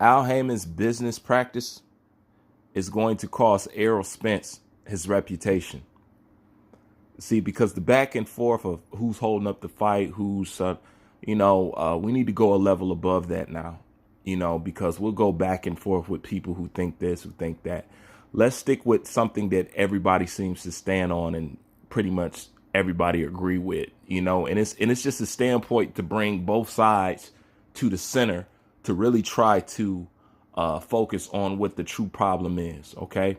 Al Haymon's business practice is going to cost Errol Spence his reputation. See, because the back and forth of who's holding up the fight, we need to go a level above that now, because we'll go back and forth with people who think this, who think that. Let's stick with something that everybody seems to stand on and pretty much everybody agree with, and it's just a standpoint to bring both sides to the center to really try to focus on what the true problem is. Okay.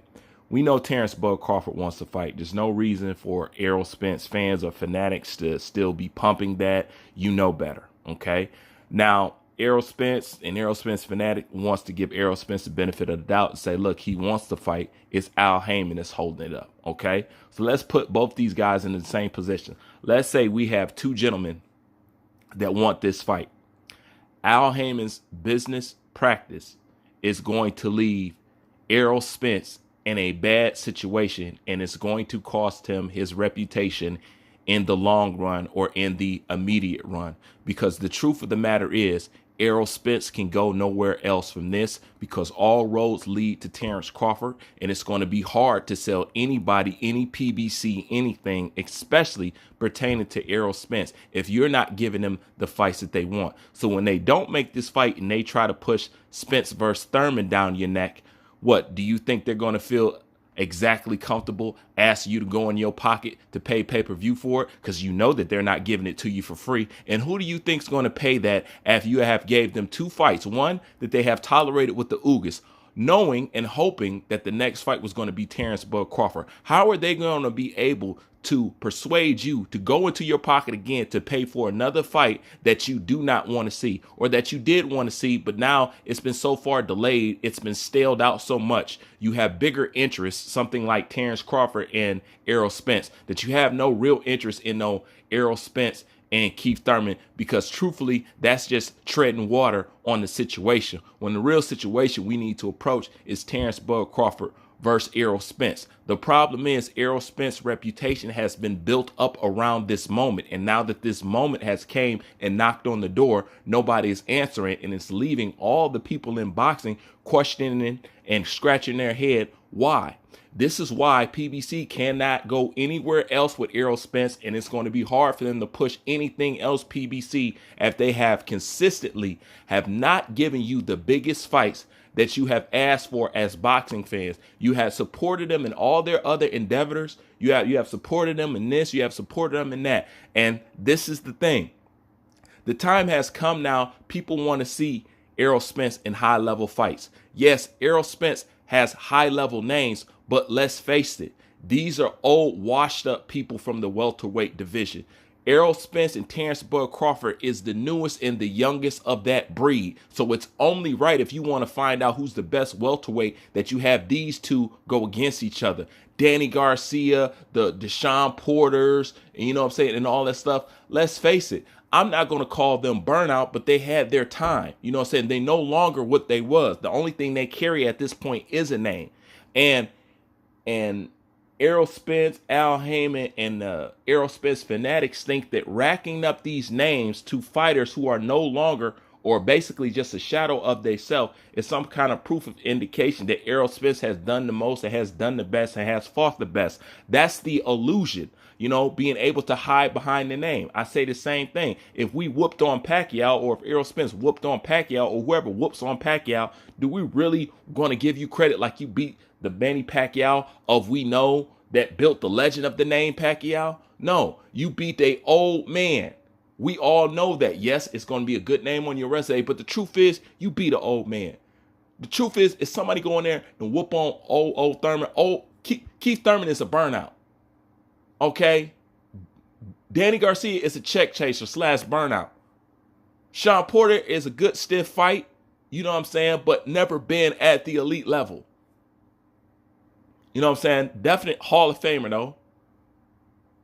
We know Terrence Bud Crawford wants to fight. There's no reason for Errol Spence fans or fanatics to still be pumping that. You know better. Okay. Now, Errol Spence and Errol Spence fanatic wants to give Errol Spence the benefit of the doubt and say, look, he wants to fight. It's Al Haymon that's holding it up. Okay. So let's put both these guys in the same position. Let's say we have two gentlemen that want this fight. Al Haymon's business practice is going to leave Errol Spence in a bad situation, and it's going to cost him his reputation in the long run or in the immediate run. Because the truth of the matter is, Errol Spence can go nowhere else from this because all roads lead to Terrence Crawford, and it's going to be hard to sell anybody, any PBC, anything, especially pertaining to Errol Spence, if you're not giving them the fights that they want. So when they don't make this fight and they try to push Spence versus Thurman down your neck, what do you think they're going to feel exactly comfortable asking you to go in your pocket to pay pay-per-view for it? Because you know that they're not giving it to you for free. And who do you think's going to pay that after you have gave them two fights? One that they have tolerated with the Ugas, knowing and hoping that the next fight was going to be Terrence Bud Crawford. How are they going to be able to persuade you to go into your pocket again to pay for another fight that you do not want to see, or that you did want to see, but now it's been so far delayed, it's been staled out so much, you have bigger interests, something like Terrence Crawford and Errol Spence, that you have no real interest in no Errol Spence and Keith Thurman, because truthfully, that's just treading water on the situation. When the real situation we need to approach is Terrence Bud Crawford versus Errol Spence. The problem is Errol Spence's reputation has been built up around this moment. And now that this moment has came and knocked on the door, nobody is answering, and it's leaving all the people in boxing questioning and scratching their head. Why? This is why PBC cannot go anywhere else with Errol Spence, and it's going to be hard for them to push anything else PBC if they have consistently have not given you the biggest fights that you have asked for as boxing fans. You have supported them in all their other endeavors. You have supported them in this, you have supported them in that. And this is the thing. The time has come now. People want to see Errol Spence in high-level fights. Yes, Errol Spence has high-level names, but let's face it, these are old, washed-up people from the welterweight division. Errol Spence and Terrence Bud Crawford is the newest and the youngest of that breed. So it's only right, if you want to find out who's the best welterweight, that you have these two go against each other. Danny Garcia, the Deshaun Porters, and and all that stuff. Let's face it, I'm not going to call them burnout, but they had their time. They no longer what they was. The only thing they carry at this point is a name. And Errol Spence, Al Haymon, and Errol Spence fanatics think that racking up these names to fighters who are no longer, or basically just a shadow of themselves, is some kind of proof of indication that Errol Spence has done the most, and has done the best, and has fought the best. That's the illusion, being able to hide behind the name. I say the same thing. If we whooped on Pacquiao, or if Errol Spence whooped on Pacquiao, or whoever whoops on Pacquiao, do we really going to give you credit like you beat the Manny Pacquiao of we know that built the legend of the name Pacquiao? No, you beat a old man. We all know that. Yes, it's going to be a good name on your resume, but the truth is you beat an old man. The truth is somebody go in there and whoop on old Thurman. Keith Thurman is a burnout. Okay? Danny Garcia is a check chaser / burnout. Sean Porter is a good stiff fight, but never been at the elite level. Definite Hall of Famer, though.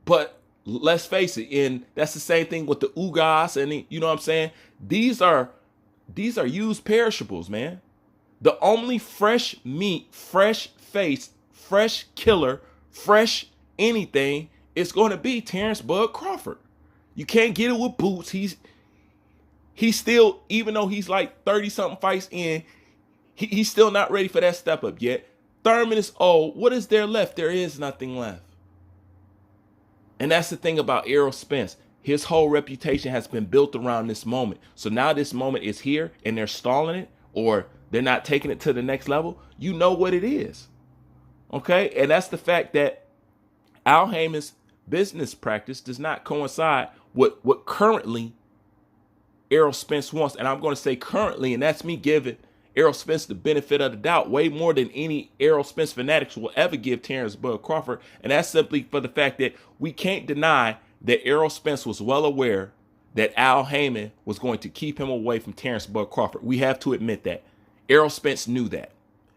But let's face it, and that's the same thing with the Ugas, and These are used perishables, man. The only fresh meat, fresh face, fresh killer, fresh anything is going to be Terrence Bud Crawford. You can't get it with Boots. He's still, even though he's like 30-something fights in, He's still not ready for that step up yet. Thurman is old. What is there left? There is nothing left. And that's the thing about Errol Spence. His whole reputation has been built around this moment. So now this moment is here and they're stalling it, or they're not taking it to the next level. You know what it is. Okay? And that's the fact that Al Haymon's business practice does not coincide with what currently Errol Spence wants. And I'm going to say currently, and that's me giving Errol Spence the benefit of the doubt way more than any Errol Spence fanatics will ever give Terrence Bud Crawford. And that's simply for the fact that we can't deny that Errol Spence was well aware that Al Haymon was going to keep him away from Terrence Bud Crawford. We have to admit that. Errol Spence knew that.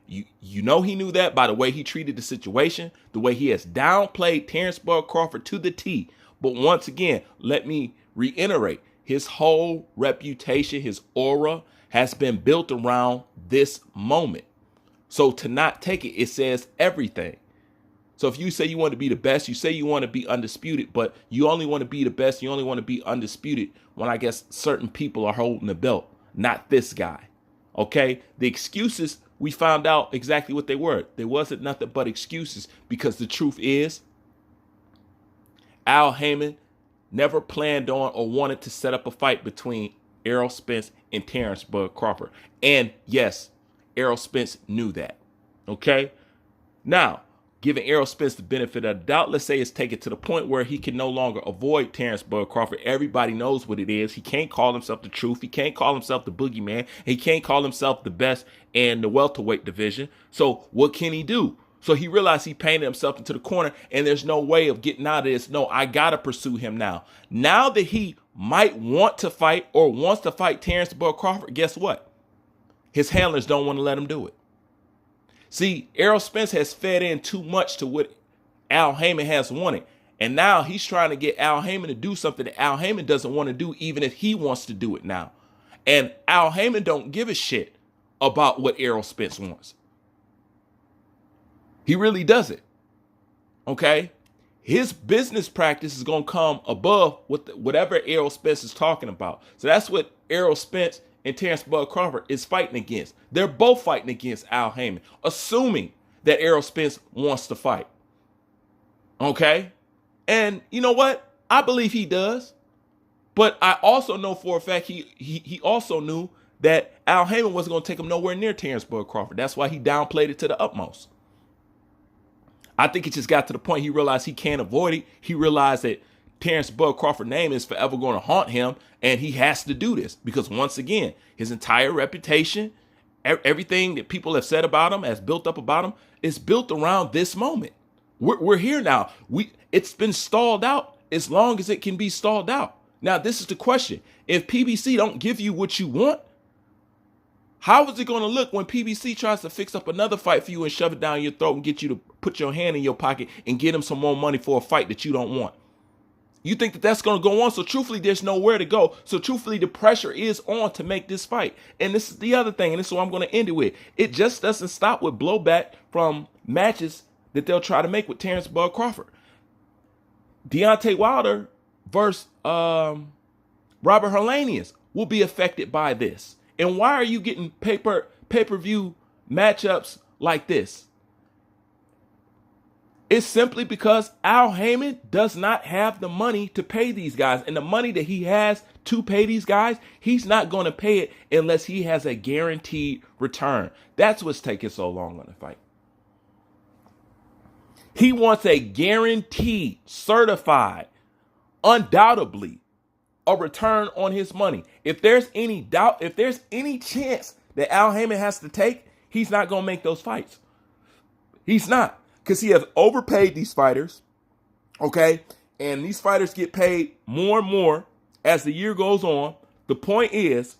You know he knew that by the way he treated the situation, the way he has downplayed Terrence Bud Crawford to the T. But once again, let me reiterate, his whole reputation, his aura has been built around this moment. So to not take it, it says everything. So if you say you want to be the best, you say you want to be undisputed, but you only want to be the best, you only want to be undisputed when I guess certain people are holding the belt, not this guy. Okay? The excuses, we found out exactly what they were. There wasn't nothing but excuses, because the truth is Al Haymon never planned on or wanted to set up a fight between Errol Spence and Terrence Bud Crawford. And yes, Errol Spence knew that. Okay? Now, giving Errol Spence the benefit of the doubt, let's say it's taken to the point where he can no longer avoid Terrence Bud Crawford. Everybody knows what it is. He can't call himself the truth. He can't call himself the boogeyman. He can't call himself the best in the welterweight division. So what can he do? So he realized he painted himself into the corner, and there's no way of getting out of this. No, I got to pursue him now. Now that he might want to fight or wants to fight Terrence Bud Crawford, guess what? His handlers don't want to let him do it. See, Errol Spence has fed in too much to what Al Haymon has wanted. And now he's trying to get Al Haymon to do something that Al Haymon doesn't want to do, even if he wants to do it now. And Al Haymon don't give a shit about what Errol Spence wants. He really doesn't. Okay? His business practice is going to come above whatever Errol Spence is talking about. So that's what Errol Spence and Terrence Bud Crawford is fighting against. They're both fighting against Al Haymon, assuming that Errol Spence wants to fight. Okay? And you know what? I believe he does. But I also know for a fact he also knew that Al Haymon wasn't going to take him nowhere near Terrence Bud Crawford. That's why he downplayed it to the utmost. I think it just got to the point he realized he can't avoid it. He realized that Terrence Bud Crawford's name is forever going to haunt him, and he has to do this because, once again, his entire reputation, everything that people have said about him, has built up about him, is built around this moment. We're here now. It's been stalled out as long as it can be stalled out. Now, this is the question. If PBC don't give you what you want, how is it going to look when PBC tries to fix up another fight for you and shove it down your throat and get you to put your hand in your pocket and get him some more money for a fight that you don't want? You think that that's going to go on? So truthfully, there's nowhere to go. So truthfully, the pressure is on to make this fight. And this is the other thing, and this is what I'm going to end it with. It just doesn't stop with blowback from matches that they'll try to make with Terrence Bud Crawford. Deontay Wilder versus Robert Helenius will be affected by this. And why are you getting pay-per-view matchups like this? It's simply because Al Haymon does not have the money to pay these guys. And the money that he has to pay these guys, he's not going to pay it unless he has a guaranteed return. That's what's taking so long on the fight. He wants a guaranteed, certified, undoubtedly, a return on his money. If there's any doubt, if there's any chance that Al Haymon has to take, he's not going to make those fights. He's not. Because he has overpaid these fighters, okay? And these fighters get paid more and more as the year goes on. The point is,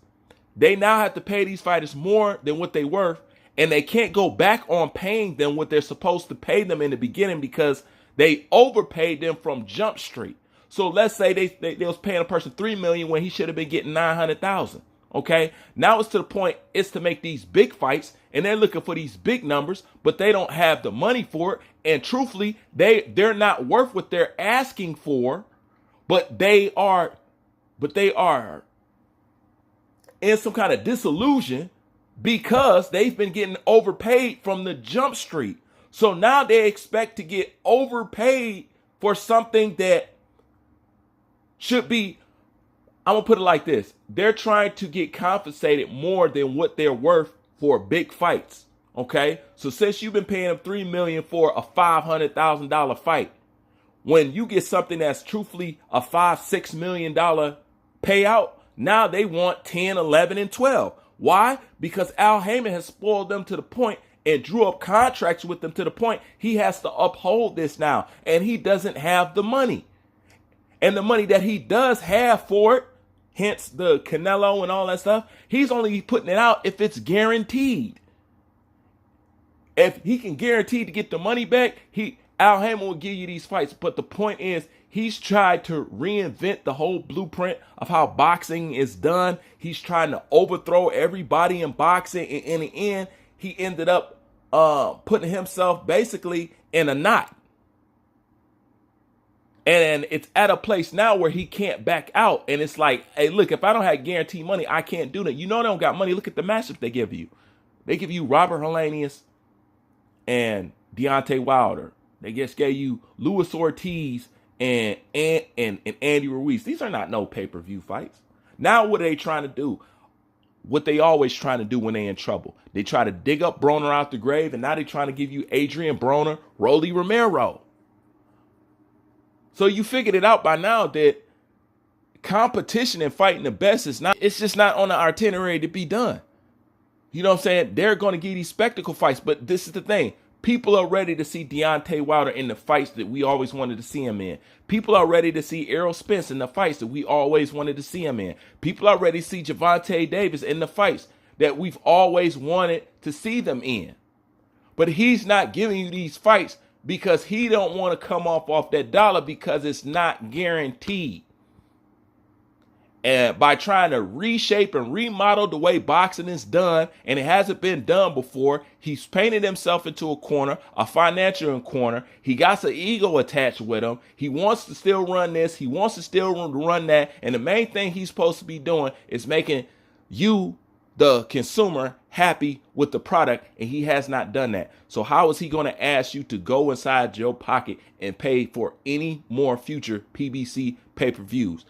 they now have to pay these fighters more than what they worth, and they can't go back on paying them what they're supposed to pay them in the beginning because they overpaid them from Jump Street. So let's say they was paying a person $3 million when he should have been getting $900,000. Okay, now it's to the point it's to make these big fights, and they're looking for these big numbers, but they don't have the money for it. And truthfully, they're not worth what they're asking for, but they are in some kind of disillusion because they've been getting overpaid from the jump street. So now they expect to get overpaid for something that should be, I'm going to put it like this. They're trying to get compensated more than what they're worth for big fights. Okay. So since you've been paying them $3 million for a $500,000 fight, when you get something that's truthfully a $5-6 million payout, now they want 10, 11, and 12. Why? Because Al Haymon has spoiled them to the point and drew up contracts with them to the point he has to uphold this now. And he doesn't have the money. And the money that he does have for it, hence the Canelo and all that stuff, he's only putting it out if it's guaranteed. If he can guarantee to get the money back, Al Haymon will give you these fights. But the point is, he's tried to reinvent the whole blueprint of how boxing is done. He's trying to overthrow everybody in boxing. And in the end, he ended up putting himself basically in a knot. And it's at a place now where he can't back out. And it's like, hey, look, if I don't have guaranteed money, I can't do that. You know they don't got money. Look at the matchup they give you. They give you Robert Helenius and Deontay Wilder. They just gave you Luis Ortiz and Andy Ruiz. These are not no pay-per-view fights. Now what are they trying to do? What they always trying to do when they in trouble. They try to dig up Broner out the grave, and now they trying to give you Adrian Broner, Rolly Romero. So you figured it out by now that competition and fighting the best it's just not on the itinerary to be done. You know what I'm saying? They're going to give these spectacle fights, but this is the thing. People are ready to see Deontay Wilder in the fights that we always wanted to see him in. People are ready to see Errol Spence in the fights that we always wanted to see him in. People are ready to see Gervonta Davis in the fights that we've always wanted to see them in. But he's not giving you these fights because he don't want to come off that dollar because it's not guaranteed. And by trying to reshape and remodel the way boxing is done, and it hasn't been done before, he's painted himself into a corner, a financial corner. He got some ego attached with him. He wants to still run this. He wants to still run that. And the main thing he's supposed to be doing is making you, the consumer, happy with the product, and he has not done that. So how is he going to ask you to go inside your pocket and pay for any more future PBC pay-per-views?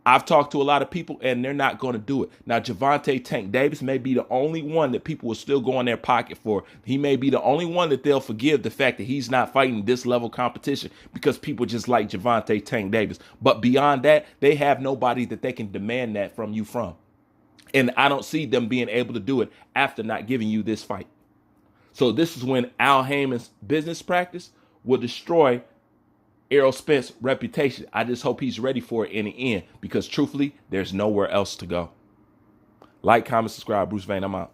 I've talked to a lot of people, and they're not going to do it. Now, Gervonta Tank Davis may be the only one that people will still go in their pocket for. He may be the only one that they'll forgive the fact that he's not fighting this level competition because people just like Gervonta Tank Davis. But beyond that, they have nobody that they can demand that from you from. And I don't see them being able to do it after not giving you this fight. So this is when Al Haymon's business practice will destroy Errol Spence's reputation. I just hope he's ready for it in the end because truthfully, there's nowhere else to go. Like, comment, subscribe. Bruce Vane, I'm out.